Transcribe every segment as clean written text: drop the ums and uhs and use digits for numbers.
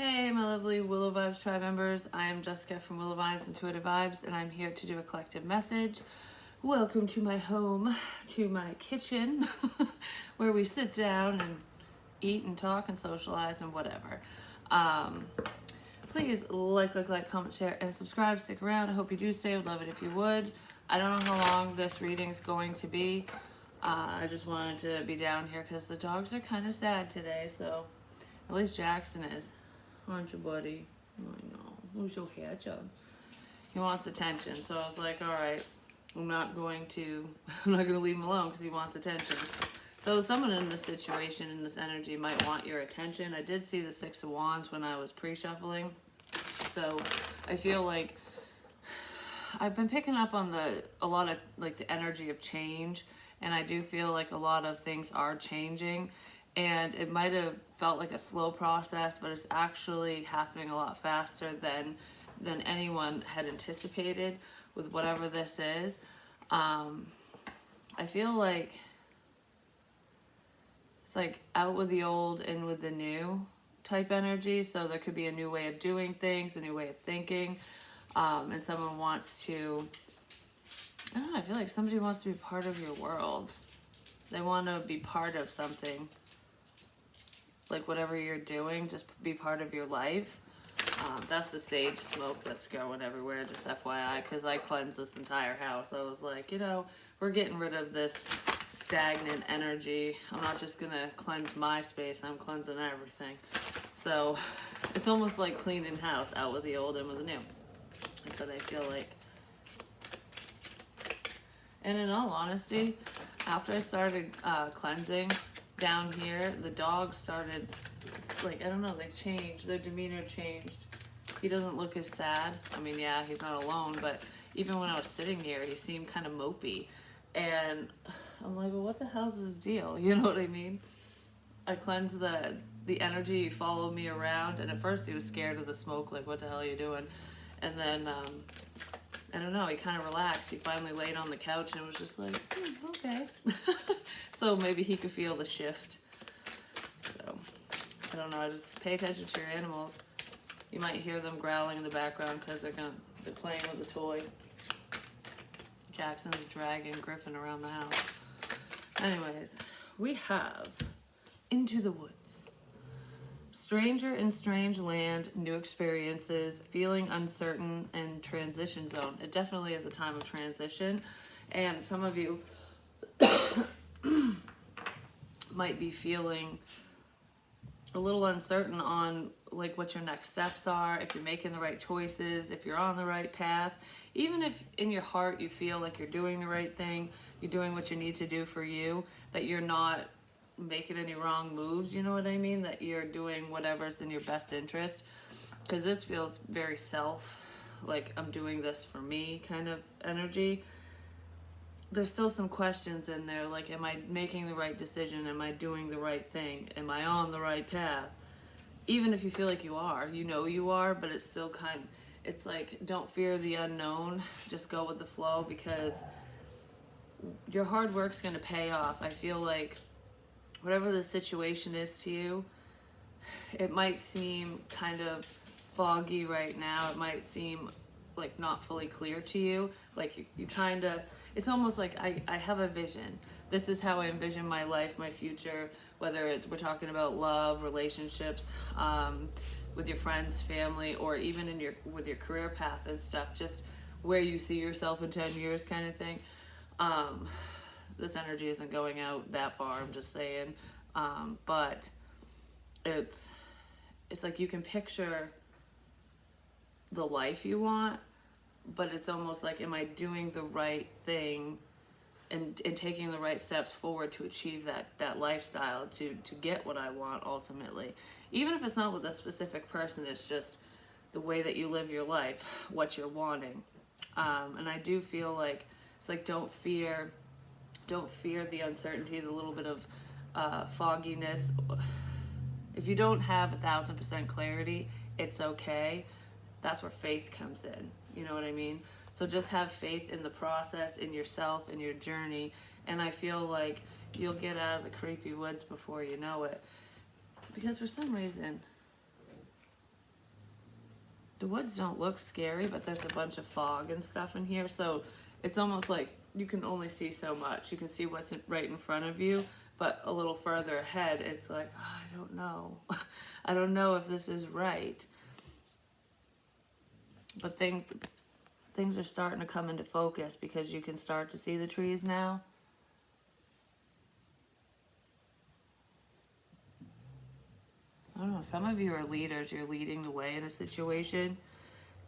Hey, my lovely Willow Vibes tribe members. I am Jessica from Willow Vines Intuitive Vibes, and I'm here to do a collective message. Welcome to my home, to my kitchen, where we sit down and eat and talk and socialize and whatever. Please like, comment, share, and subscribe. Stick around. I hope you do stay. I would love it if you would. I don't know how long this reading is going to be. I just wanted to be down here because the dogs are kind of sad today, so at least Jackson is. Aren't you, buddy? I know. Who's your hair, Joe? He wants attention, so I was like, all right, I'm not going to leave him alone because he wants attention. So someone in this situation, in this energy, might want your attention. I did see the Six of Wands when I was pre-shuffling, so I feel like I've been picking up on a lot of like the energy of change, and I do feel like a lot of things are changing. And it might have felt like a slow process, but it's actually happening a lot faster than anyone had anticipated with whatever this is. I feel like it's like out with the old, in with the new type energy. So there could be a new way of doing things, a new way of thinking, and someone wants to, I don't know, I feel like somebody wants to be part of your world. They want to be part of something. Like whatever you're doing, just be part of your life. That's the sage smoke that's going everywhere, just FYI, because I cleansed this entire house. I was like, we're getting rid of this stagnant energy. I'm not just going to cleanse my space, I'm cleansing everything. So it's almost like cleaning house, out with the old, in with the new. That's what I feel like. And in all honesty, after I started cleansing, down here, the dogs started, like, I don't know, they changed. Their demeanor changed. He doesn't look as sad. I mean, yeah, he's not alone, but even when I was sitting here, he seemed kind of mopey. And I'm like, well, what the hell's his deal? You know what I mean? I cleansed the energy. He followed me around, and at first he was scared of the smoke, like, what the hell are you doing? And then, I don't know, he kind of relaxed. He finally laid on the couch and was just like, okay. So maybe he could feel the shift. So, I don't know, just pay attention to your animals. You might hear them growling in the background because they're playing with a toy. Jackson's dragging Griffin around the house. Anyways, we have Into the Woods. Stranger in strange land, new experiences, feeling uncertain, and transition zone. It definitely is a time of transition, and some of you might be feeling a little uncertain on like what your next steps are, if you're making the right choices, if you're on the right path. Even if in your heart you feel like you're doing the right thing, you're doing what you need to do for you, that you're not making any wrong moves, you know what I mean? That you're doing whatever's in your best interest. Because this feels very like I'm doing this for me kind of energy. There's still some questions in there, like, am I making the right decision? Am I doing the right thing? Am I on the right path? Even if you feel like you are, you are, but it's still it's like, don't fear the unknown, just go with the flow, because your hard work's gonna pay off. I feel like whatever the situation is to you, it might seem kind of foggy right now. It might seem like not fully clear to you. Like you kind of, it's almost like I have a vision. This is how I envision my life, my future, whether we're talking about love, relationships, with your friends, family, or even with your career path and stuff, just where you see yourself in 10 years kind of thing. This energy isn't going out that far, I'm just saying. But it's like you can picture the life you want, but it's almost like, am I doing the right thing and taking the right steps forward to achieve that lifestyle, to get what I want ultimately? Even if it's not with a specific person, it's just the way that you live your life, what you're wanting. And I do feel like it's like, don't fear the uncertainty, the little bit of fogginess. If you don't have 1,000% clarity, it's okay. That's where faith comes in. You know what I mean? So just have faith in the process, in yourself, in your journey. And I feel like you'll get out of the creepy woods before you know it. Because for some reason, the woods don't look scary, but there's a bunch of fog and stuff in here, so it's almost like you can only see so much. You can see what's right in front of you, but a little further ahead, it's like, oh, I don't know. I don't know if this is right. But things are starting to come into focus because you can start to see the trees now. I don't know, some of you are leaders. You're leading the way in a situation,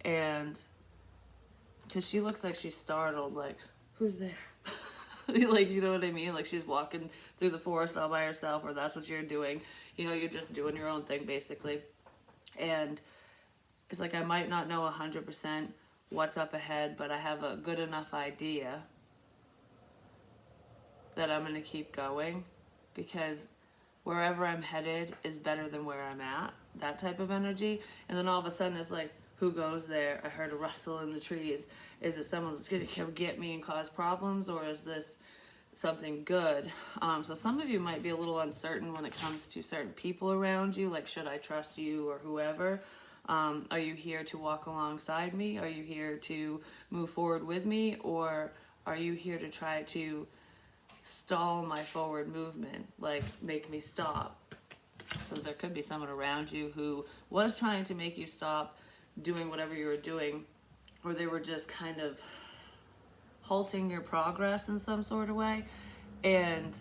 and because she looks like she's startled, like, who's there? Like, you know what I mean? Like she's walking through the forest all by herself, or that's what you're doing. You know, you're just doing your own thing, basically. And it's like, I might not know 100% what's up ahead, but I have a good enough idea that I'm going to keep going, because wherever I'm headed is better than where I'm at, that type of energy. And then all of a sudden it's like, who goes there? I heard a rustle in the trees. Is it someone that's going to come get me and cause problems, or is this something good? So some of you might be a little uncertain when it comes to certain people around you, like, should I trust you or whoever? Are you here to walk alongside me? Are you here to move forward with me? Or are you here to try to stall my forward movement, like make me stop? So there could be someone around you who was trying to make you stop doing whatever you were doing, or they were just kind of halting your progress in some sort of way. And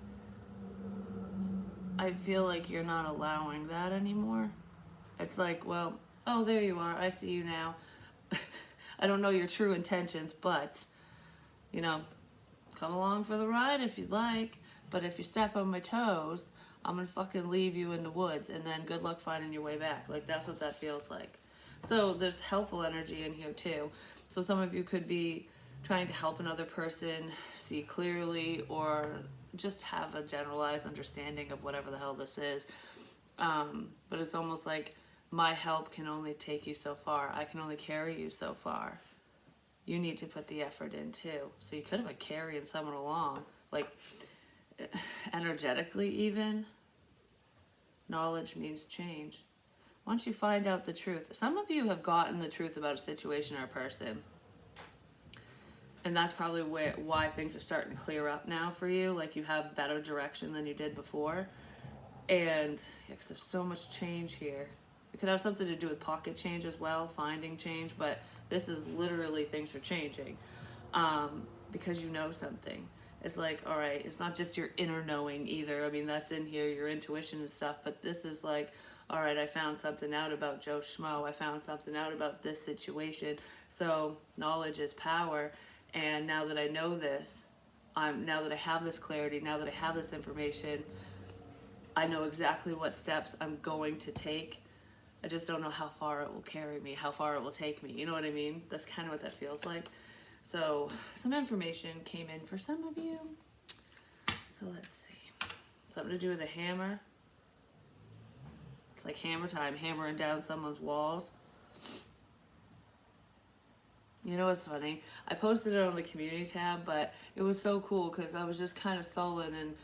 I feel like you're not allowing that anymore. It's like, well, oh, there you are. I see you now. I don't know your true intentions, but, you know, come along for the ride if you'd like. But if you step on my toes, I'm gonna fucking leave you in the woods, and then good luck finding your way back. Like, that's what that feels like. So there's helpful energy in here too. So some of you could be trying to help another person see clearly, or just have a generalized understanding of whatever the hell this is. But it's almost like, my help can only take you so far. I can only carry you so far. You need to put the effort in too. So you could have been carrying someone along, like energetically even. Knowledge means change. Once you find out the truth, some of you have gotten the truth about a situation or a person. And that's probably why things are starting to clear up now for you. Like, you have better direction than you did before. And yeah, 'cause there's so much change here. It could have something to do with pocket change as well, finding change, but this is literally things are changing, because you know something. It's like, all right, it's not just your inner knowing either. I mean, that's in here, your intuition and stuff, but this is like, all right, I found something out about Joe Schmo. I found something out about this situation. So knowledge is power. And now that I know this, now that I have this clarity, now that I have this information, I know exactly what steps I'm going to take. I just don't know how far it will carry me, how far it will take me. You know what I mean? That's kind of what that feels like. So some information came in for some of you. So let's see. Something to do with a hammer. It's like hammer time, hammering down someone's walls. You know what's funny? I posted it on the community tab, but it was so cool because I was just kind of sullen, and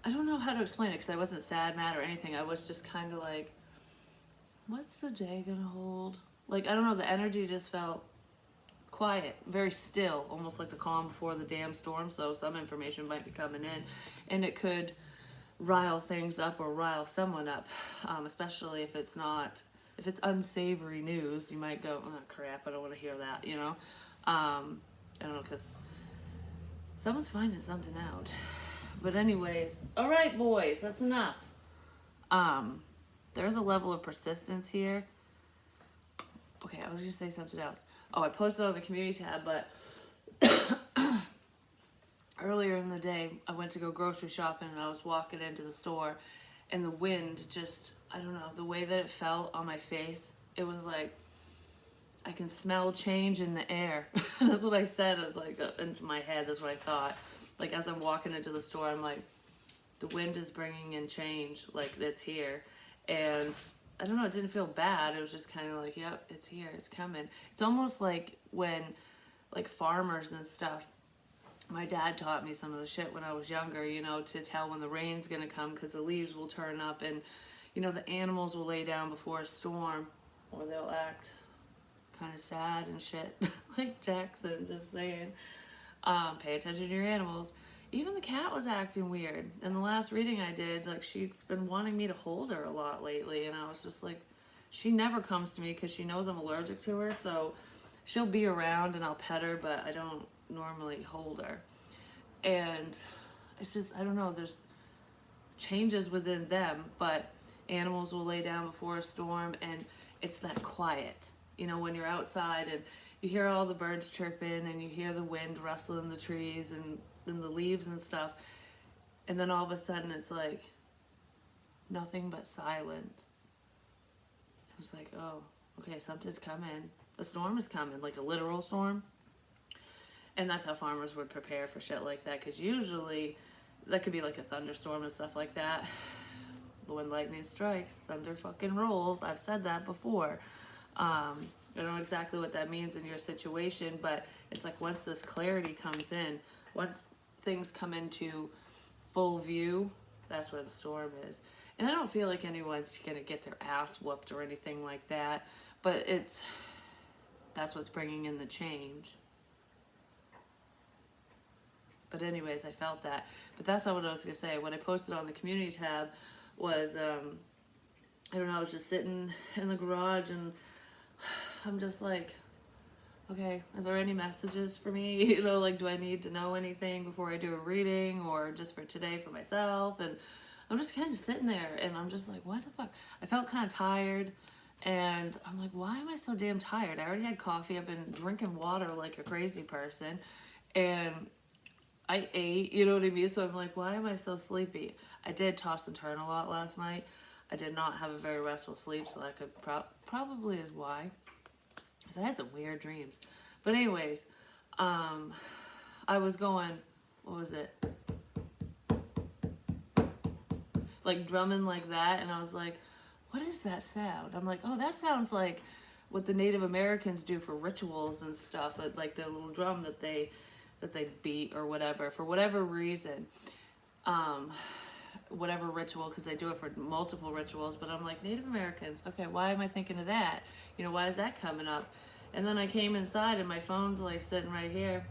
I don't know how to explain it because I wasn't sad, mad, or anything. I was just kind of like, what's the day gonna hold? Like, I don't know, the energy just felt quiet, very still, almost like the calm before the damn storm. So some information might be coming in, and it could rile things up or rile someone up, especially if it's unsavory news. You might go, oh crap, I don't want to hear that, you know. I don't know, because someone's finding something out. But anyways, all right, boys, that's enough. There's a level of persistence here. Okay, I was gonna say something else. Oh, I posted on the community tab, but earlier in the day, I went to go grocery shopping, and I was walking into the store, and the wind just, I don't know, the way that it felt on my face, it was like, I can smell change in the air. That's what I said. I was like, into my head, that's what I thought. Like, as I'm walking into the store, I'm like, the wind is bringing in change, like, it's here. And I don't know, it didn't feel bad. It was just kind of like, yep, it's here, it's coming. It's almost like when, like, farmers and stuff, my dad taught me some of the shit when I was younger, you know, to tell when the rain's gonna come, because the leaves will turn up, and, you know, the animals will lay down before a storm, or they'll act kind of sad and shit. Like Jackson, just saying. Pay attention to your animals. Even the cat was acting weird. In the last reading I did, like, she's been wanting me to hold her a lot lately, and I was just like, she never comes to me because she knows I'm allergic to her, so she'll be around and I'll pet her, but I don't normally hold her. And it's just, I don't know, there's changes within them, but animals will lay down before a storm, and it's that quiet. You know, when you're outside and you hear all the birds chirping and you hear the wind rustling the trees and the leaves and stuff, and then all of a sudden it's like nothing but silence. I was like, oh, okay, something's coming. A storm is coming, like a literal storm. And that's how farmers would prepare for shit like that, because usually that could be like a thunderstorm and stuff like that. When lightning strikes, thunder fucking rolls. I've said that before. I don't know exactly what that means in your situation, but it's like once this clarity comes in, once things come into full view, that's where the storm is. And I don't feel like anyone's gonna get their ass whooped or anything like that, but that's what's bringing in the change. But anyways, I felt that. But that's not what I was gonna say. What I posted on the community tab was, I don't know, I was just sitting in the garage and I'm just like, okay, is there any messages for me? You know, like, do I need to know anything before I do a reading, or just for today for myself? And I'm just kind of sitting there and I'm just like, what the fuck? I felt kind of tired, and I'm like, why am I so damn tired? I already had coffee. I've been drinking water like a crazy person, and I ate, you know what I mean? So I'm like, why am I so sleepy? I did toss and turn a lot last night. I did not have a very restful sleep, so that could probably is why. Because I had some weird dreams. But anyways, I was going, what was it? Like drumming like that, and I was like, what is that sound? I'm like, oh, that sounds like what the Native Americans do for rituals and stuff, that like their little drum that they beat or whatever, for whatever reason, whatever ritual, because they do it for multiple rituals. But I'm like, Native Americans, okay, why am I thinking of that? You know, why is that coming up? And then I came inside and my phone's like sitting right here,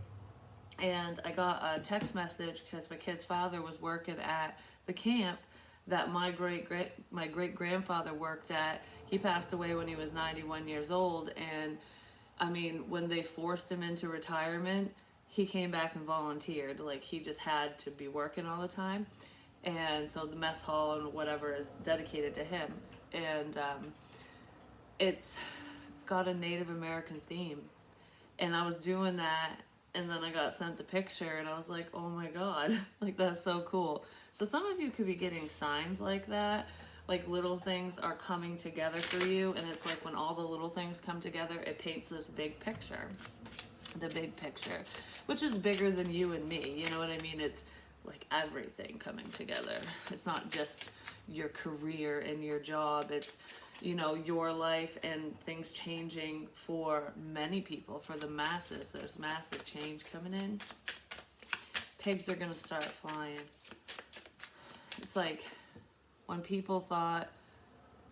and I got a text message because my kid's father was working at the camp that my great grandfather worked at. He passed away when he was 91 years old, and I mean, when they forced him into retirement, he came back and volunteered. Like, he just had to be working all the time, and so the mess hall and whatever is dedicated to him. And it's got a Native American theme, and I was doing that, and then I got sent the picture, and I was like, oh my god, like, that's so cool. So some of you could be getting signs like that, like little things are coming together for you, and it's like when all the little things come together, it paints this big picture. The big picture, which is bigger than you and me, you know what I mean? It's like everything coming together. It's not just your career and your job, it's, you know, your life and things changing for many people, for the masses. There's massive change coming in. Pigs are gonna start flying. It's like when people thought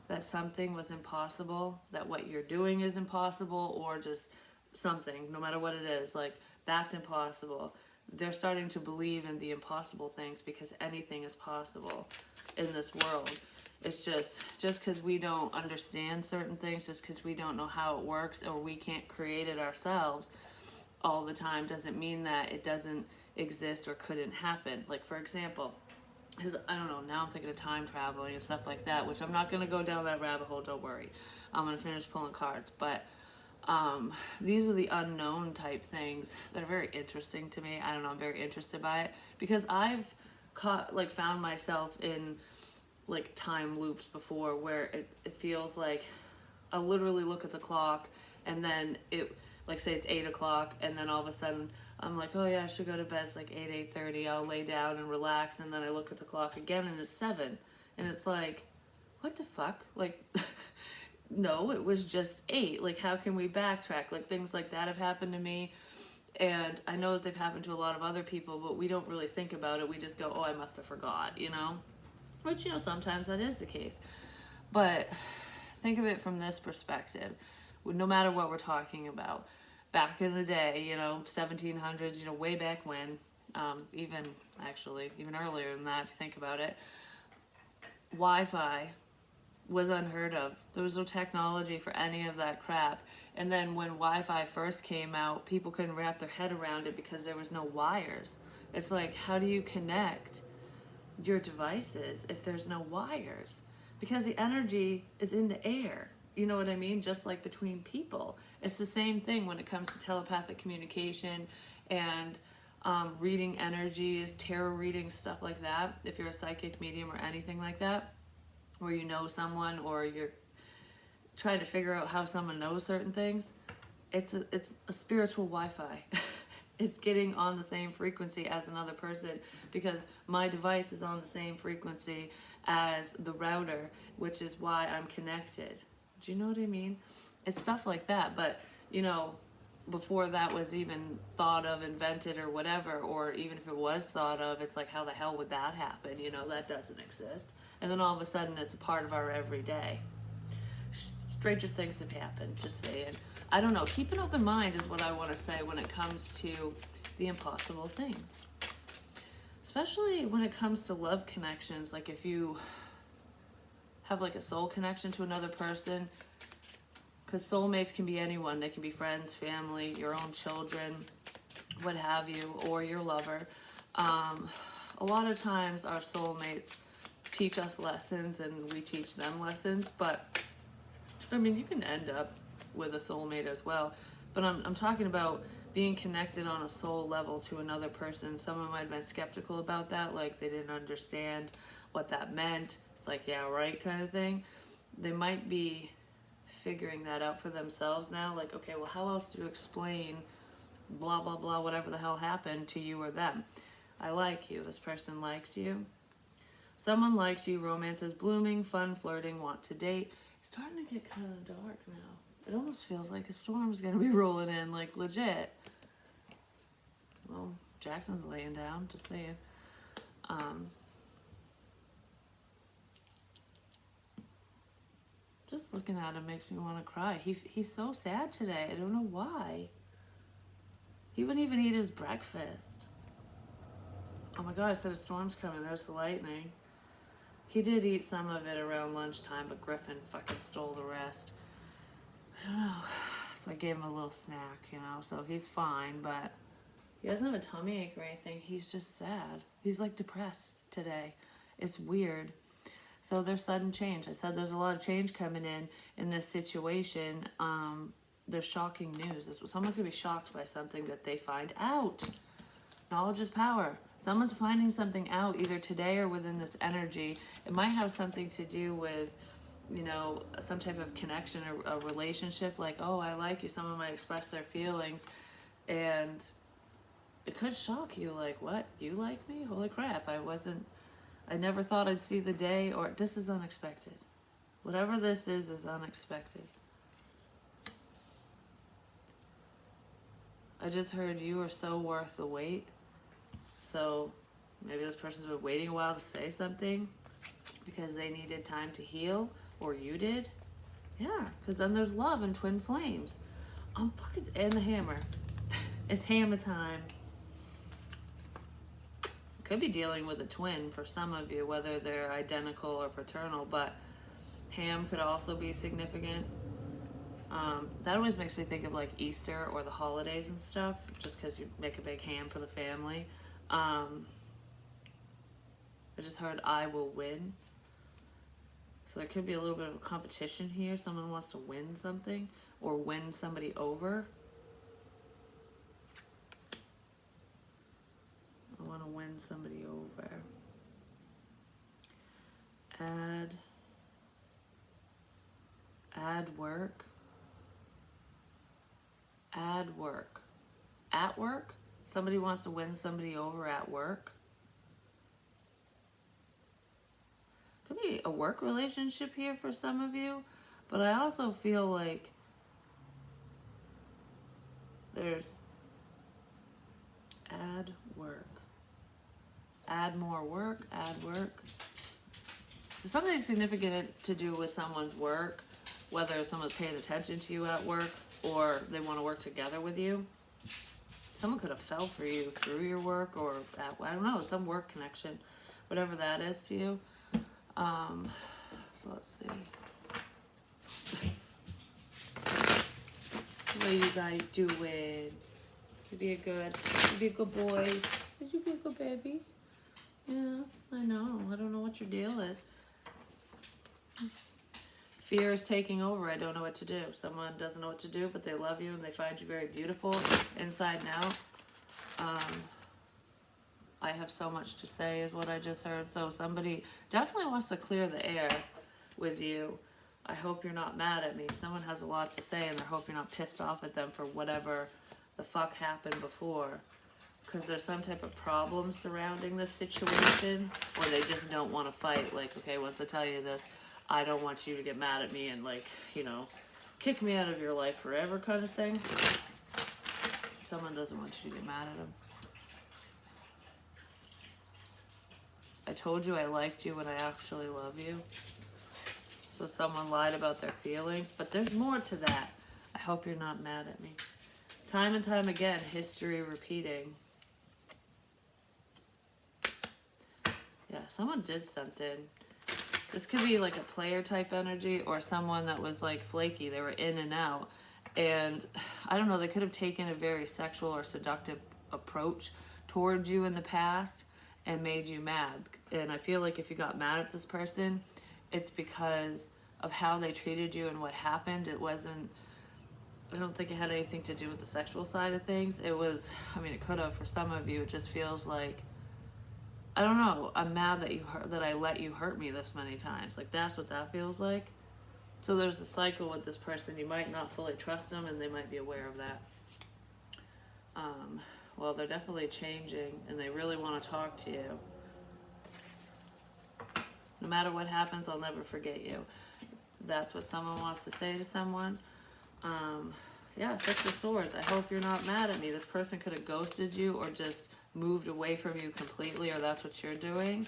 that something was impossible, that what you're doing is impossible, or just something, no matter what it is, like, that's impossible. They're starting to believe in the impossible things, because anything is possible in this world. It's just because we don't understand certain things, just because we don't know how it works, or we can't create it ourselves all the time, doesn't mean that it doesn't exist or couldn't happen. Like, for example, because I don't know, now I'm thinking of time traveling and stuff like that, which I'm not going to go down that rabbit hole, don't worry. I'm going to finish pulling cards, but these are the unknown type things that are very interesting to me. I don't know, I'm very interested by it, because I've found myself in like time loops before, where it feels like I'll literally look at the clock, and then it, like, say it's 8 o'clock, and then all of a sudden I'm like, oh yeah, I should go to bed. It's like 8:30, I'll lay down and relax, and then I look at the clock again and it's 7, and it's like, what the fuck? Like, no, it was just 8. Like, how can we backtrack? Like, things like that have happened to me, and I know that they've happened to a lot of other people, but we don't really think about it. We just go, oh, I must have forgot, you know? Which, you know, sometimes that is the case. But think of it from this perspective. no matter what we're talking about. Back in the day, 1700s, way back when, even actually, even earlier than that, if you think about it, Wi-Fi was unheard of. There was no technology for any of that crap. And then when Wi-Fi first came out, people couldn't wrap their head around it because there was no wires. It's like, how do you connect your devices if there's no wires? Because the energy is in the air. You know what I mean? Just like between people. It's the same thing when it comes to telepathic communication and reading energies, tarot readings, stuff like that. If you're a psychic medium or anything like that, or you know someone, or you're trying to figure out how someone knows certain things, it's a spiritual Wi-Fi. It's getting on the same frequency as another person, because my device is on the same frequency as the router, which is why I'm connected. Do you know what I mean? It's stuff like that. But before that was even thought of, invented, or whatever, or even if it was thought of, it's like, how the hell would that happen? That doesn't exist. And then all of a sudden it's a part of our everyday. Stranger things have happened, just saying. I don't know. Keep an open mind is what I want to say when it comes to the impossible things. Especially when it comes to love connections. Like if you have like a soul connection to another person, because soulmates can be anyone. They can be friends, family, your own children, what have you, or your lover. A lot of times our soulmates teach us lessons and we teach them lessons, but I mean, you can end up with a soulmate as well, but I'm talking about being connected on a soul level to another person. Someone might have been skeptical about that, like they didn't understand what that meant. It's like, yeah, right, kind of thing. They might be figuring that out for themselves now, like, okay, well, how else do you explain blah blah blah, whatever the hell happened to you or them? I like you, this person likes you, someone likes you, romance is blooming, fun, flirting, want to date. It's starting to get kind of dark now. It almost feels like a storm's gonna be rolling in, like legit. Well, Jackson's laying down, just saying. Just looking at him makes me want to cry. He's so sad today. I don't know why. He wouldn't even eat his breakfast. Oh my god, I said a storm's coming. There's the lightning. He did eat some of it around lunchtime, but Griffin fucking stole the rest. I don't know. So I gave him a little snack, so he's fine, but he doesn't have a tummy ache or anything. He's just sad. He's like depressed today. It's weird. So there's sudden change. I said there's a lot of change coming in this situation. There's shocking news. Someone's going to be shocked by something that they find out. Knowledge is power. Someone's finding something out either today or within this energy. It might have something to do with, some type of connection or a relationship. Like, oh, I like you. Someone might express their feelings. And it could shock you. Like, what? You like me? Holy crap. I never thought I'd see the day, or this is unexpected. Whatever this is unexpected. I just heard you are so worth the wait. So maybe this person's been waiting a while to say something because they needed time to heal, or you did. Yeah, because then there's love and twin flames. And the hammer. It's hammer time. Could be dealing with a twin for some of you, whether they're identical or fraternal, but ham could also be significant. That always makes me think of like Easter or the holidays and stuff, just because you make a big ham for the family. I just heard I will win. So there could be a little bit of a competition here. Someone wants to win something or win somebody over. I want to win somebody over. Add work. Add work. At work? Somebody wants to win somebody over at work. Could be a work relationship here for some of you, but I also feel like there's add work. Add more work, add work. There's something significant to do with someone's work. whether someone's paying attention to you at work or they want to work together with you. Someone could have fell for you through your work or at, I don't know, some work connection, whatever that is to you. So let's see. What are you guys doing? You be a good boy. Did you be a good baby? Yeah, I know. I don't know what your deal is. Fear is taking over. I don't know what to do. Someone doesn't know what to do, but they love you and they find you very beautiful inside and out. I have so much to say is what I just heard. So somebody definitely wants to clear the air with you. I hope you're not mad at me. Someone has a lot to say and I hope you're not pissed off at them for whatever the fuck happened before. Because there's some type of problem surrounding this situation, or they just don't want to fight. Like, okay, once I tell you this, I don't want you to get mad at me and, like, you know, kick me out of your life forever kind of thing. Someone doesn't want you to get mad at them. I told you I liked you when I actually love you. So someone lied about their feelings, but there's more to that. I hope you're not mad at me. Time and time again, history repeating. Yeah, someone did something. This could be like a player type energy or someone that was like flaky. They were in and out. And I don't know, they could have taken a very sexual or seductive approach towards you in the past and made you mad. And I feel like if you got mad at this person, it's because of how they treated you and what happened. It wasn't, I don't think it had anything to do with the sexual side of things. It was, I mean, it could have for some of you. It just feels like, I don't know, I'm mad that I let you hurt me this many times. Like, that's what that feels like. So there's a cycle with this person. You might not fully trust them, and they might be aware of that. Well, they're definitely changing, and they really want to talk to you. No matter what happens, I'll never forget you. That's what someone wants to say to someone. Yeah, Six of Swords. I hope you're not mad at me. This person could have ghosted you or just moved away from you completely, or that's what you're doing.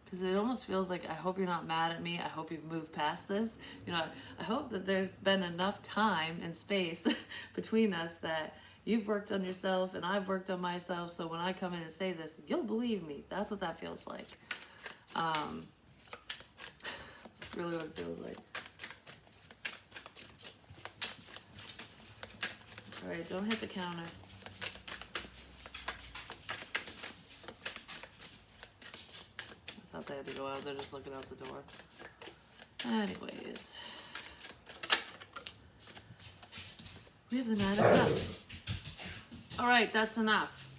Because it almost feels like, I hope you're not mad at me. I hope you've moved past this. You know, I hope that there's been enough time and space between us that you've worked on yourself and I've worked on myself. So when I come in and say this, you'll believe me. That's what that feels like. It's really what it feels like. All right, don't hit the counter. I thought they had to go out. They're just looking out the door. Anyways. We have the Nine of Cups. All right, that's enough.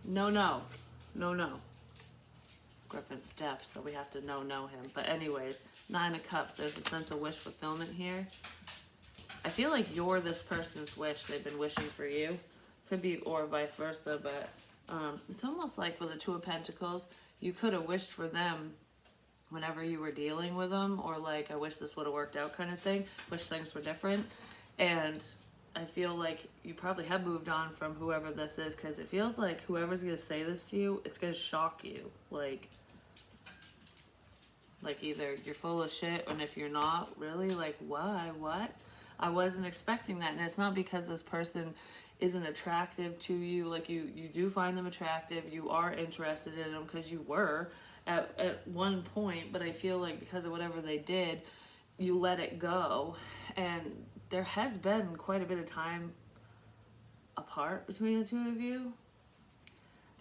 No. Griffin's deaf, so we have to no him. But anyways, Nine of Cups. There's a sense of wish fulfillment here. I feel like you're this person's wish. They've been wishing for you. Could be, or vice versa, but it's almost like with the Two of Pentacles, you could have wished for them whenever you were dealing with them, or like, I wish this would have worked out kind of thing. Wish things were different. And I feel like you probably have moved on from whoever this is, because it feels like whoever's going to say this to you, it's going to shock you. Like either you're full of shit, and if you're not, really, like, why? What? I wasn't expecting that. And it's not because this person isn't attractive to you. Like, you do find them attractive. You are interested in them because you were at one point. But I feel like because of whatever they did, you let it go. And there has been quite a bit of time apart between the two of you.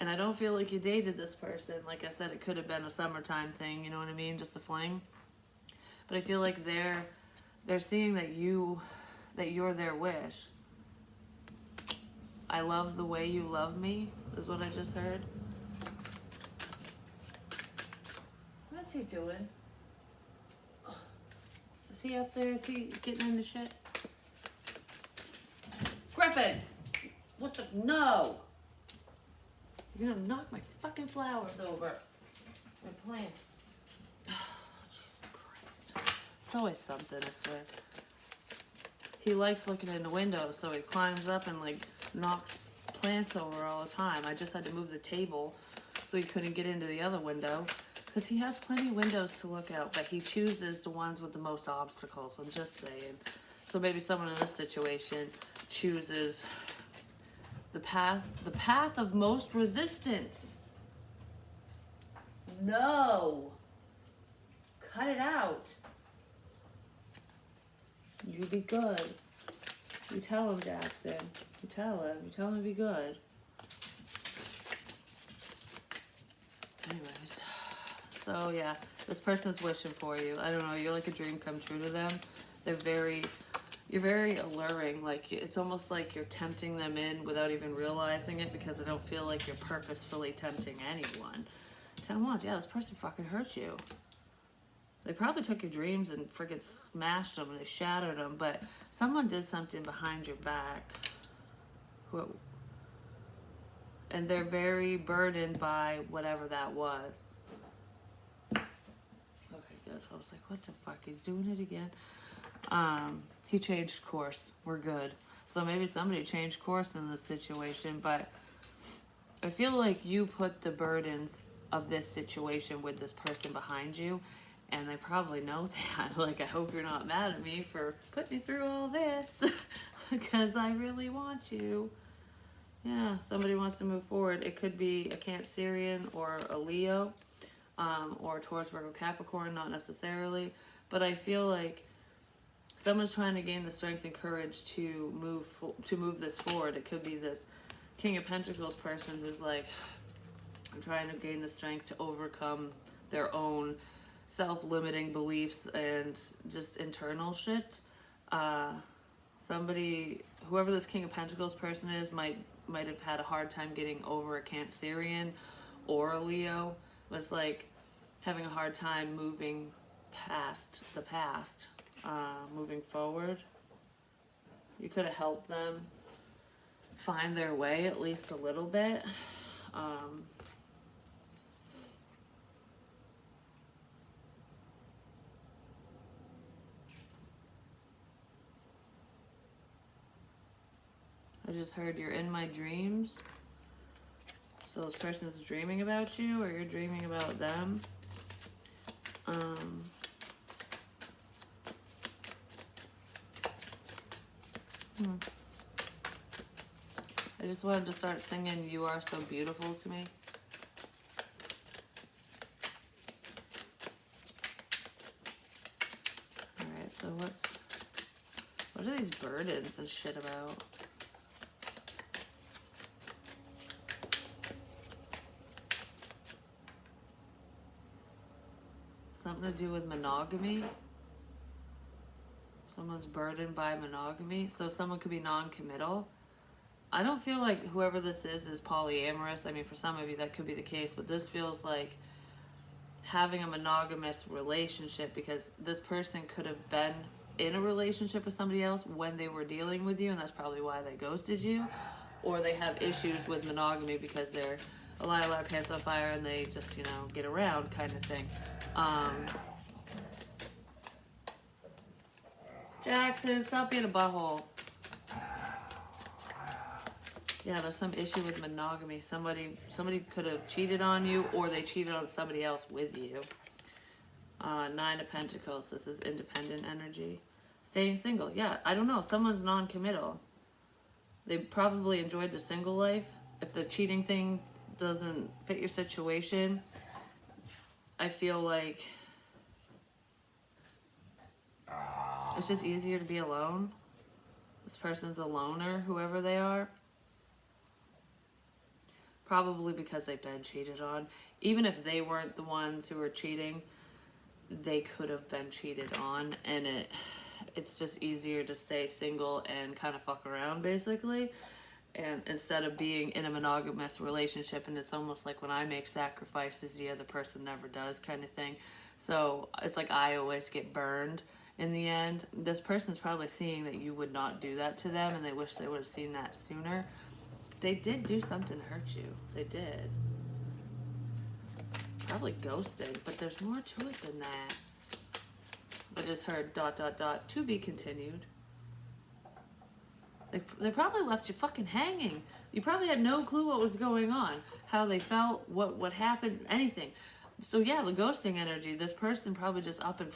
And I don't feel like you dated this person. Like I said, it could have been a summertime thing, you know what I mean? Just a fling. But I feel like they're seeing that you're their wish. I love the way you love me, is what I just heard. What's he doing? Is he up there? Is he getting into shit? Griffin! What the? No! You're gonna knock my fucking flowers over. My plants. Oh, Jesus Christ. It's always something, I swear. He likes looking in the window, so he climbs up and like knocks plants over all the time. I just had to move the table so he couldn't get into the other window. Because he has plenty of windows to look out, but he chooses the ones with the most obstacles. I'm just saying. So maybe someone in this situation chooses the path of most resistance. No. Cut it out. You be good. You tell him, Jackson. You tell him. You tell him to be good. Anyways. So, yeah. This person's wishing for you. I don't know. You're like a dream come true to them. You're very alluring. Like, it's almost like you're tempting them in without even realizing it, because I don't feel like you're purposefully tempting anyone. 10 wands. Yeah, this person fucking hurt you. They probably took your dreams and freaking smashed them and they shattered them, but someone did something behind your back. And they're very burdened by whatever that was. Okay, good. I was like, what the fuck? He's doing it again. He changed course. We're good. So maybe somebody changed course in this situation, but I feel like you put the burdens of this situation with this person behind you, and they probably know that. Like, I hope you're not mad at me for putting me through all this because I really want you. Yeah, somebody wants to move forward. It could be a Cancerian or a Leo, or Taurus, Virgo, Capricorn, not necessarily. But I feel like someone's trying to gain the strength and courage to move this forward. It could be this King of Pentacles person who's like, I'm trying to gain the strength to overcome their own self-limiting beliefs and just internal shit. Whoever this King of Pentacles person is, might have had a hard time getting over a Cancerian or a Leo. Was like having a hard time moving past the past, moving forward. You could have helped them find their way at least a little bit. I just heard you're in my dreams. So this person's dreaming about you, or you're dreaming about them. I just wanted to start singing "You Are So Beautiful" to me. Alright, so what are these burdens and shit about? Something to do with monogamy. Someone's burdened by monogamy. So someone could be non-committal. I don't feel like whoever this is polyamorous. I mean, for some of you that could be the case, but this feels like having a monogamous relationship, because this person could have been in a relationship with somebody else when they were dealing with you, and that's probably why they ghosted you. Or they have issues with monogamy because they're a lot of pants on fire and they just, get around kind of thing. Jackson, stop being a butthole. Yeah, there's some issue with monogamy. Somebody could have cheated on you, or they cheated on somebody else with you. 9 of Pentacles. This is independent energy. Staying single. Yeah, I don't know. Someone's non-committal. They probably enjoyed the single life. If the cheating thing doesn't fit your situation, I feel like it's just easier to be alone. This person's a loner, whoever they are. Probably because they've been cheated on. Even if they weren't the ones who were cheating, they could have been cheated on, and it's just easier to stay single and kind of fuck around, basically, and instead of being in a monogamous relationship. And it's almost like when I make sacrifices, the other person never does, kind of thing. So it's like I always get burned in the end. This person's probably seeing that you would not do that to them, and they wish they would have seen that sooner. They did do something to hurt you. They did. Probably ghosted, but there's more to it than that. I just heard ... to be continued. They probably left you fucking hanging. You probably had no clue what was going on, how they felt, what happened, anything. So yeah, the ghosting energy, this person probably just up and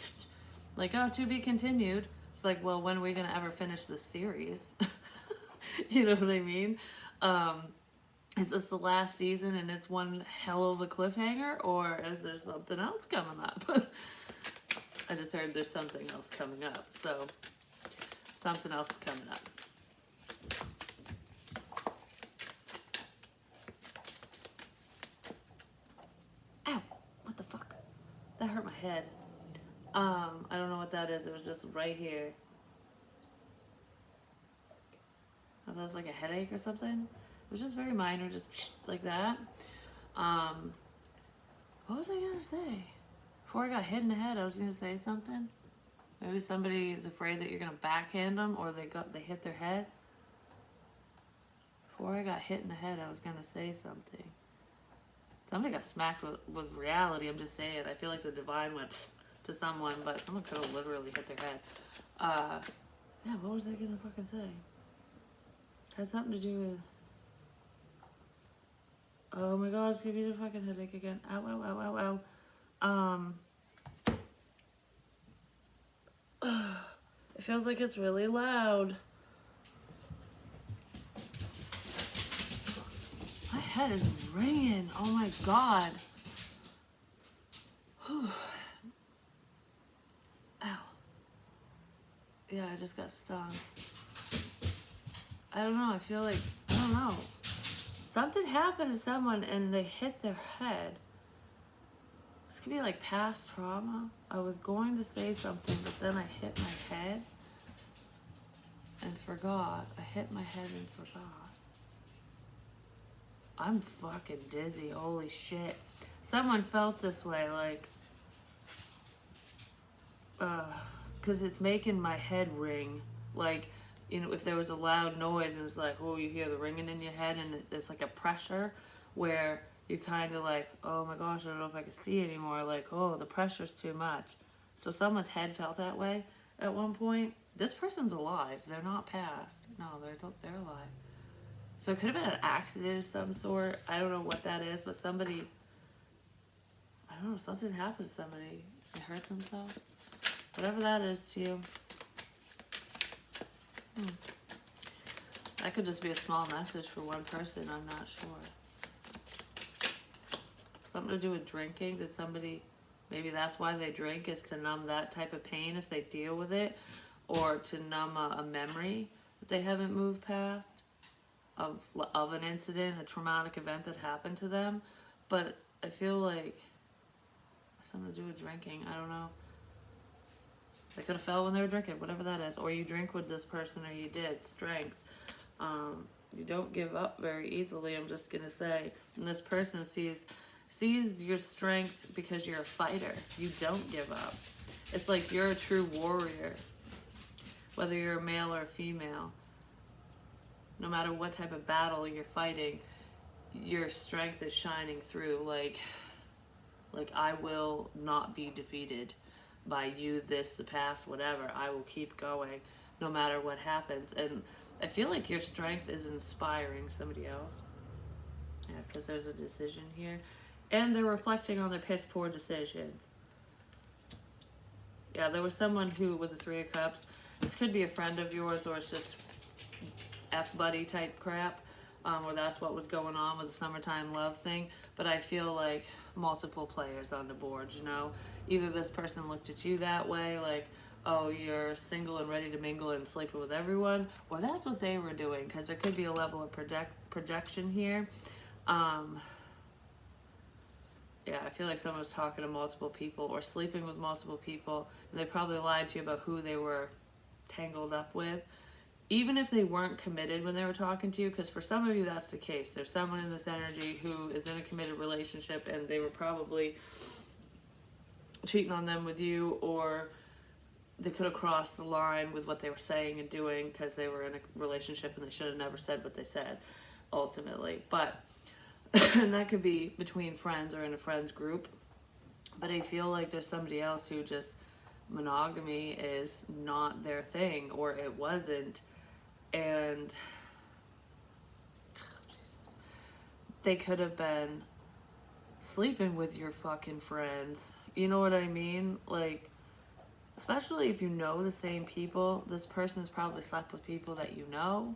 like, oh, to be continued. It's like, well, when are we gonna ever finish this series? You know what I mean? Um, is this the last season and it's one hell of a cliffhanger, or is there something else coming up? I just heard there's something else coming up, so something else is coming up. Ow! What the fuck? That hurt my head. I don't know what that is. It was just right here. If that's like a headache or something. It was just very minor, just like that. What was I gonna say? Before I got hit in the head, I was gonna say something. Maybe somebody is afraid that you're gonna backhand them, or they hit their head. Before I got hit in the head, I was gonna say something. Somebody got smacked with reality. I'm just saying. I feel like the divine went to someone, but someone could have literally hit their head. Yeah, what was I gonna fucking say? Has something to do with. Oh my god, it's gonna be the fucking headache again. Ow, ow, ow, ow, ow. It feels like it's really loud. My head is ringing. Oh my god. Whew. Ow. Yeah, I just got stung. I don't know. I feel like, I don't know. Something happened to someone and they hit their head. This could be like past trauma. I was going to say something, but then I hit my head and forgot. I hit my head and forgot. I'm fucking dizzy. Holy shit. Someone felt this way, like, because it's making my head ring. Like, you know, if there was a loud noise and it's like, oh, you hear the ringing in your head, and it's like a pressure where you're kind of like, oh my gosh, I don't know if I can see anymore. Like, oh, the pressure's too much. So someone's head felt that way at one point. This person's alive. They're not passed. No, they're alive. So it could have been an accident of some sort. I don't know what that is, but somebody, I don't know, something happened to somebody. They hurt themselves. Whatever that is to you. That could just be a small message for one person. I'm not sure. Something to do with drinking. Did somebody, maybe that's why they drink, is to numb that type of pain if they deal with it, or to numb a memory that they haven't moved past of an incident, a traumatic event that happened to them. But I feel like something to do with drinking. I don't know. They could have fell when they were drinking, whatever that is. Or you drink with this person, or you did. Strength. You don't give up very easily, I'm just gonna say. And this person sees your strength because you're a fighter. You don't give up. It's like you're a true warrior. Whether you're a male or a female. No matter what type of battle you're fighting, your strength is shining through. Like I will not be defeated by you, this, the past, whatever. I will keep going no matter what happens. And I feel like your strength is inspiring somebody else. Yeah, because there's a decision here. And they're reflecting on their piss poor decisions. Yeah, there was someone who, with the Three of Cups, this could be a friend of yours, or it's just F-buddy type crap, or that's what was going on with the summertime love thing. But I feel like multiple players on the board, you know? Either this person looked at you that way, like, oh, you're single and ready to mingle and sleeping with everyone, or that's what they were doing, because there could be a level of projection here. Yeah, I feel like someone was talking to multiple people or sleeping with multiple people, and they probably lied to you about who they were tangled up with. Even if they weren't committed when they were talking to you, because for some of you that's the case. There's someone in this energy who is in a committed relationship and they were probably cheating on them with you, or they could have crossed the line with what they were saying and doing because they were in a relationship and they should have never said what they said, ultimately. But, and that could be between friends or in a friends group. But I feel like there's somebody else who just, monogamy is not their thing, or it wasn't. And they could have been sleeping with your fucking friends. You know what I mean? Like, especially if you know the same people, this person's probably slept with people that you know.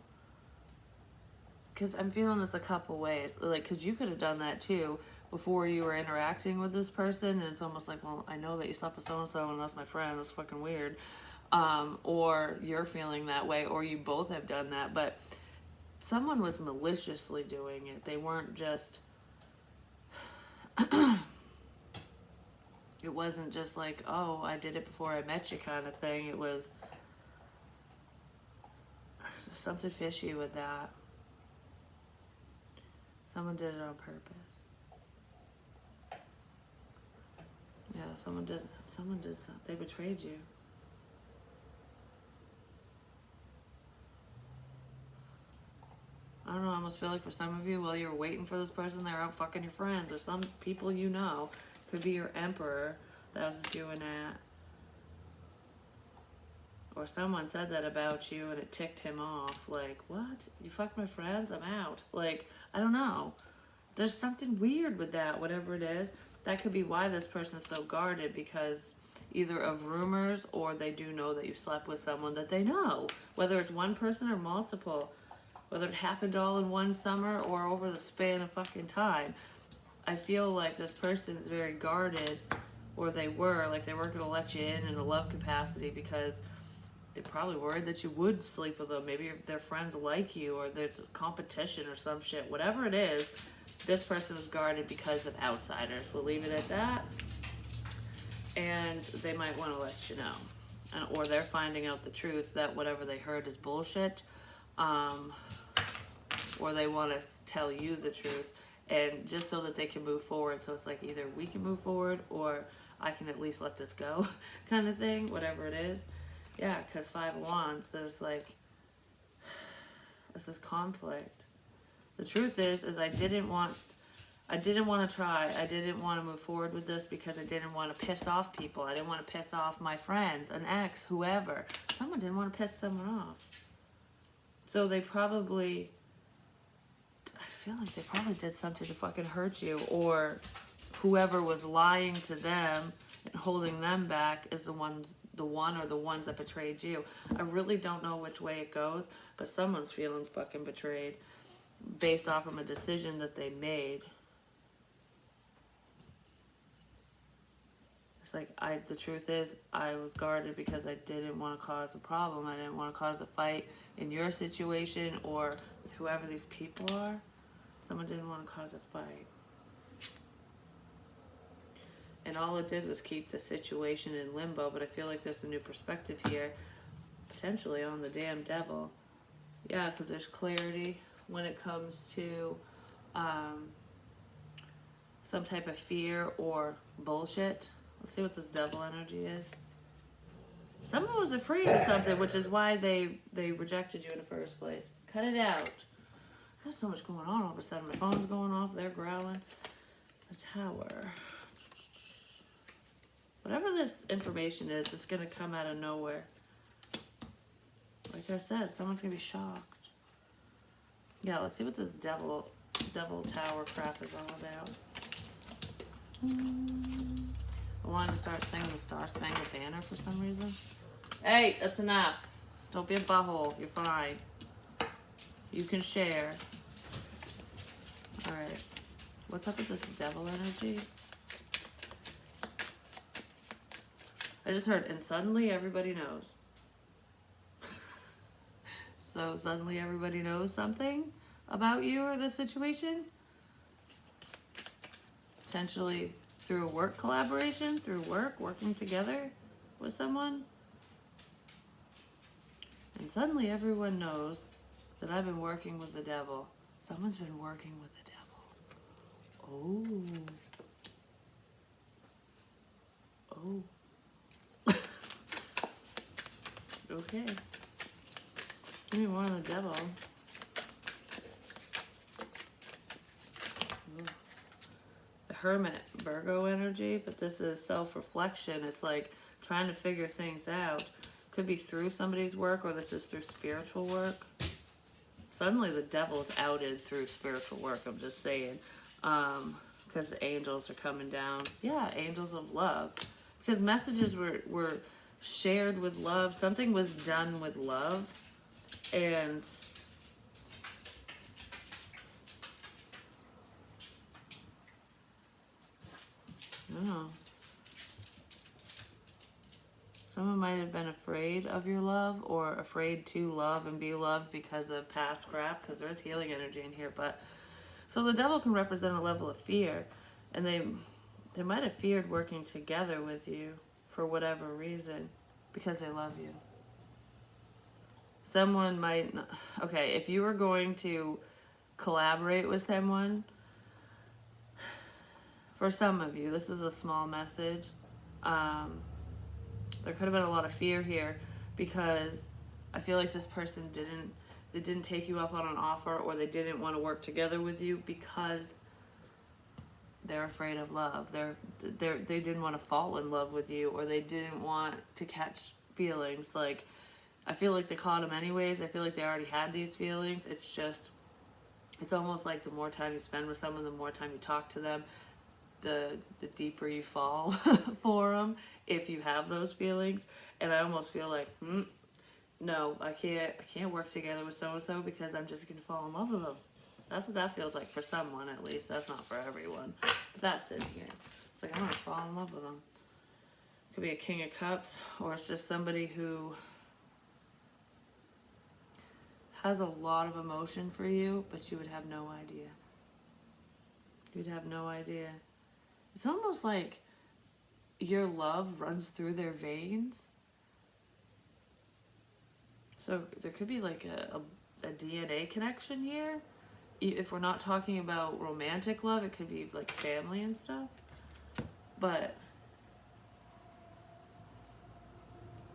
Because I'm feeling this a couple ways. Like, because you could have done that too before you were interacting with this person. And it's almost like, well, I know that you slept with so-and-so and that's my friend. That's fucking weird. Or you're feeling that way, or you both have done that. But someone was maliciously doing it. They weren't just... It wasn't just like, oh, I did it before I met you kind of thing. It was something fishy with that. Someone did it on purpose. Yeah, someone did something. They betrayed you. I don't know, I almost feel like for some of you, while you were waiting for this person, they were out fucking your friends or some people you know. Could be your emperor that was doing that. Or someone said that about you and it ticked him off. Like, what? You fucked my friends? I'm out. Like, I don't know. There's something weird with that, whatever it is. That could be why this person's so guarded, because either of rumors or they do know that you've slept with someone that they know. Whether it's one person or multiple. Whether it happened all in one summer or over the span of fucking time. I feel like this person is very guarded, or they were, like they weren't going to let you in a love capacity because they're probably worried that you would sleep with them. Maybe their friends like you, or there's competition or some shit. Whatever it is, this person was guarded because of outsiders. We'll leave it at that. And they might want to let you know. Or they're finding out the truth that whatever they heard is bullshit. Or they want to tell you the truth. And just so that they can move forward. So it's like either we can move forward or I can at least let this go kind of thing. Whatever it is. Yeah, because 5 of Wands, there's like, this is conflict. The truth is I didn't want to try. I didn't want to move forward with this because I didn't want to piss off people. I didn't want to piss off my friends, an ex, whoever. Someone didn't want to piss someone off. So they probably, I feel like they probably did something to fucking hurt you, or whoever was lying to them and holding them back is the one or the ones that betrayed you. I really don't know which way it goes, but someone's feeling fucking betrayed based off of a decision that they made. It's like, the truth is, I was guarded because I didn't want to cause a problem. I didn't want to cause a fight in your situation or with whoever these people are. Someone didn't want to cause a fight. And all it did was keep the situation in limbo, but I feel like there's a new perspective here, potentially on the damn devil. Yeah, because there's clarity when it comes to some type of fear or bullshit. Let's see what this devil energy is. Someone was afraid of something, which is why they rejected you in the first place. Cut it out. There's so much going on all of a sudden. My phone's going off. They're growling. The Tower. Whatever this information is, it's going to come out of nowhere. Like I said, someone's going to be shocked. Yeah, let's see what this devil tower crap is all about. I wanted to start singing the Star Spangled Banner for some reason. Hey, that's enough. Don't be a butthole. You're fine. You can share. Alright. What's up with this devil energy? I just heard, and suddenly everybody knows. So suddenly everybody knows something about you or the situation? Potentially through a work collaboration, through working together with someone. And suddenly everyone knows that I've been working with the devil. Someone's been working with the devil. Oh. Okay. Give me more on the devil. Ooh. The Hermit, Virgo energy, but this is self-reflection. It's like trying to figure things out. Could be through somebody's work, or this is through spiritual work. Suddenly the devil is outed through spiritual work, I'm just saying. because the angels are coming down. Yeah, angels of love. Because messages were shared with love. Something was done with love. And I don't know. Someone might have been afraid of your love or afraid to love and be loved because of past crap, because there's healing energy in here. But so the devil can represent a level of fear, and they might have feared working together with you for whatever reason because they love you. Someone might not, okay, if you were going to collaborate with someone, for some of you, this is a small message. There could have been a lot of fear here because I feel like this person didn't take you up on an offer, or they didn't want to work together with you because they're afraid of love. They didn't want to fall in love with you, or they didn't want to catch feelings. Like, I feel like they caught them anyways. I feel like they already had these feelings. It's almost like the more time you spend with someone, the more time you talk to them, the deeper you fall for them if you have those feelings. And I almost feel like, no, I can't work together with so-and-so because I'm just going to fall in love with them. That's what that feels like for someone, at least. That's not for everyone. But that's in here. It's like, I'm going to fall in love with them. It could be a King of Cups, or it's just somebody who has a lot of emotion for you, but you would have no idea. You'd have no idea. It's almost like your love runs through their veins. So there could be like a DNA connection here. If we're not talking about romantic love, it could be like family and stuff. But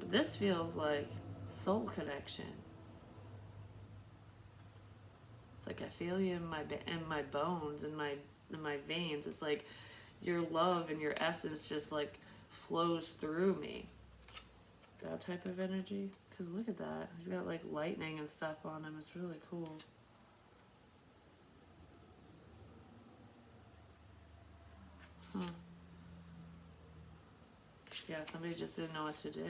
this feels like soul connection. It's like I feel you in my bones, in my veins. It's like your love and your essence just like flows through me. That type of energy. Because look at that. He's got like lightning and stuff on him. It's really cool. Huh. Yeah, somebody just didn't know what to do.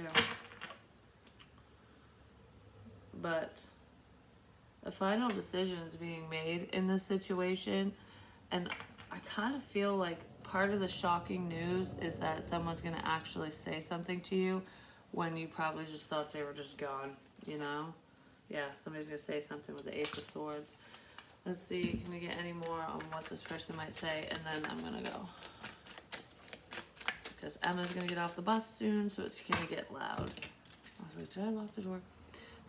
But a final decision is being made in this situation, and I kind of feel like part of the shocking news is that someone's going to actually say something to you when you probably just thought they were just gone, you know? Yeah, somebody's going to say something with the Ace of Swords. Let's see, can we get any more on what this person might say, and then I'm going to go. Because Emma's going to get off the bus soon, so it's going to get loud. I was like, did I lock the door?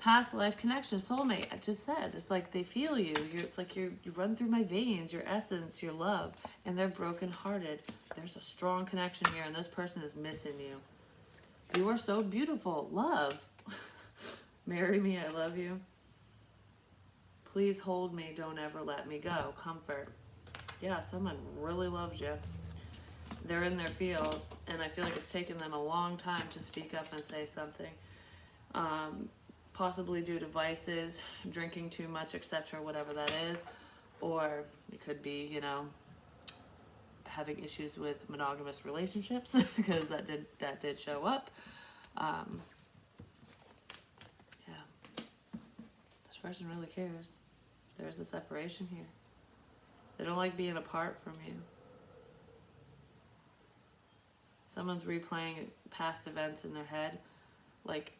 Past life connection, soulmate. I just said, it's like they feel you. It's like you run through my veins, your essence, your love, and they're brokenhearted. There's a strong connection here, and this person is missing you. You are so beautiful. Love. Marry me, I love you. Please hold me, don't ever let me go. Comfort. Yeah, someone really loves you. They're in their field, and I feel like it's taken them a long time to speak up and say something. Possibly due to vices, drinking too much, etc., whatever that is. Or it could be, you know, having issues with monogamous relationships, because that did show up. Yeah. This person really cares. There's a separation here. They don't like being apart from you. Someone's replaying past events in their head. Like,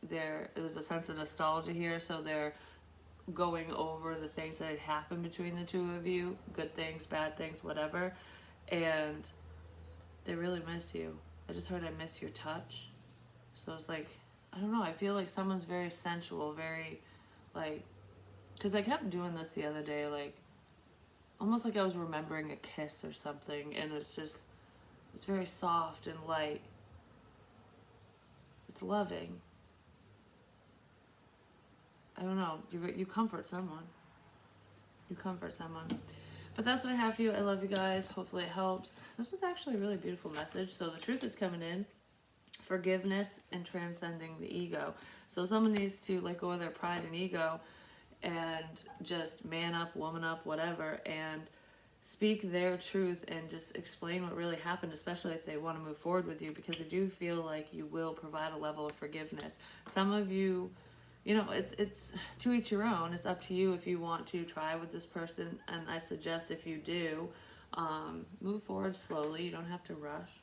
there's a sense of nostalgia here, so they're going over the things that had happened between the two of you, good things, bad things, whatever, and they really miss you. I just heard I miss your touch. So it's like, I don't know, I feel like someone's very sensual, very, like, because I kept doing this the other day, like, almost like I was remembering a kiss or something, and it's very soft and light. It's loving. I don't know, you comfort someone. You comfort someone. But that's what I have for you. I love you guys. Hopefully it helps. This was actually a really beautiful message. So the truth is coming in. Forgiveness and transcending the ego. So someone needs to let go of their pride and ego and just man up, woman up, whatever, and speak their truth and just explain what really happened, especially if they want to move forward with you, because I do feel like you will provide a level of forgiveness. Some of you, you know, it's to each your own. It's up to you if you want to try with this person, and I suggest if you do, move forward slowly. You don't have to rush.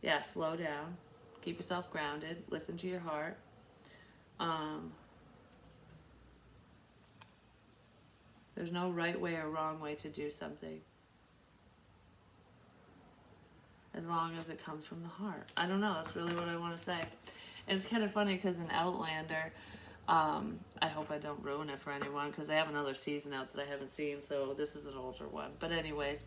Yeah, slow down. Keep yourself grounded. Listen to your heart. There's no right way or wrong way to do something, as long as it comes from the heart. I don't know. That's really what I want to say. And it's kind of funny because in Outlander, I hope I don't ruin it for anyone because I have another season out that I haven't seen, so this is an older one. But anyways,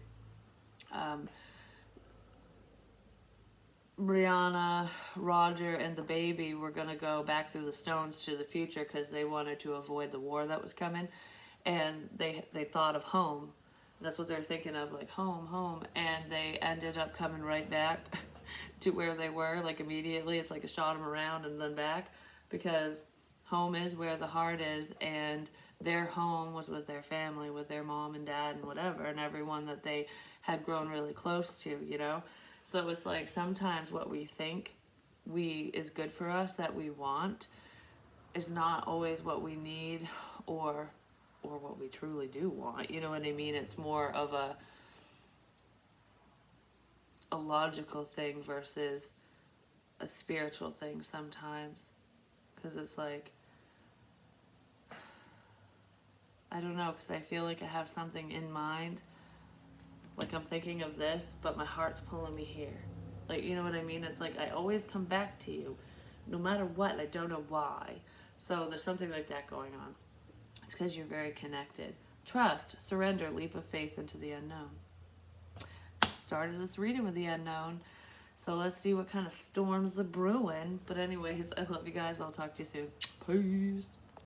Brianna, Roger, and the baby were going to go back through the stones to the future because they wanted to avoid the war that was coming. And they thought of home. That's what they're thinking of, like home, home. And they ended up coming right back to where they were, like immediately. It's like it shot them around and then back, because home is where the heart is, and their home was with their family, with their mom and dad and whatever, and everyone that they had grown really close to, you know? So it's like sometimes what we think is good for us, that we want, is not always what we need or what we truly do want. You know what I mean? It's more of a logical thing versus a spiritual thing sometimes. Because it's like, I don't know, because I feel like I have something in mind. Like I'm thinking of this, but my heart's pulling me here. Like, you know what I mean? It's like I always come back to you, no matter what. I don't know why. So there's something like that going on. It's because you're very connected. Trust, surrender, leap of faith into the unknown. Started this reading with the unknown. So let's see what kind of storms are brewing. But anyways, I love you guys. I'll talk to you soon. Peace.